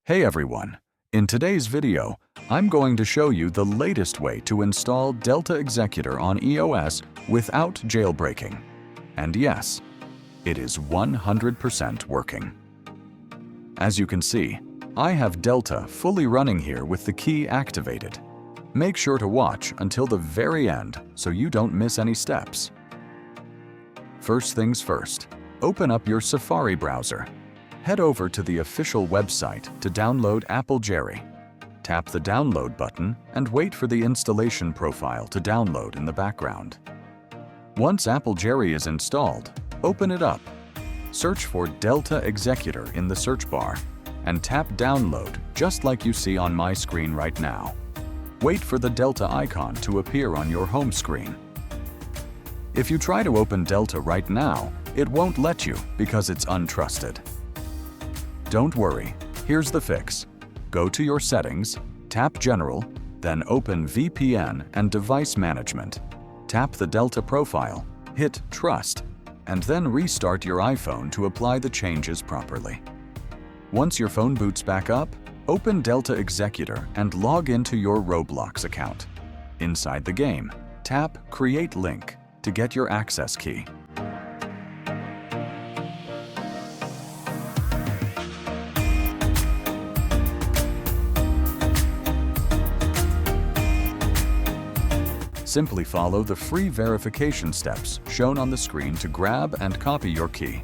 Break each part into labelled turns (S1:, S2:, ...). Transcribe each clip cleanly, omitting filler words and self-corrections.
S1: Hey everyone! In today's video, I'm going to show you the latest way to install Delta Executor on iOS without jailbreaking. And yes, it is 100% working. As you can see, I have Delta fully running here with the key activated. Make sure to watch until the very end so you don't miss any steps. First things first, open up your Safari browser. Head over to the official website to download Apple Jerry. Tap the download button and wait for the installation profile to download in the background. Once Apple Jerry is installed, open it up. Search for Delta Executor in the search bar and tap Download just like you see on my screen right now. Wait for the Delta icon to appear on your home screen. If you try to open Delta right now, it won't let you because it's untrusted. Don't worry, here's the fix. Go to your settings, tap General, then open VPN and Device Management. Tap the Delta profile, hit Trust, and then restart your iPhone to apply the changes properly. Once your phone boots back up, open Delta Executor and log into your Roblox account. Inside the game, tap Create Link to get your access key. Simply follow the free verification steps shown on the screen to grab and copy your key.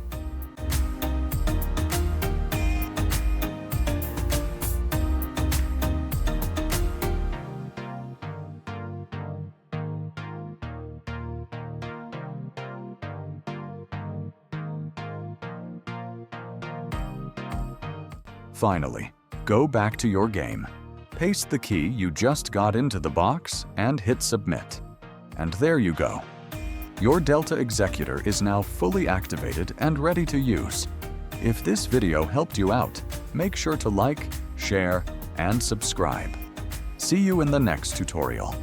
S1: Finally, go back to your game. Paste the key you just got into the box and hit Submit. And there you go. Your Delta Executor is now fully activated and ready to use. If this video helped you out, make sure to like, share, and subscribe. See you in the next tutorial.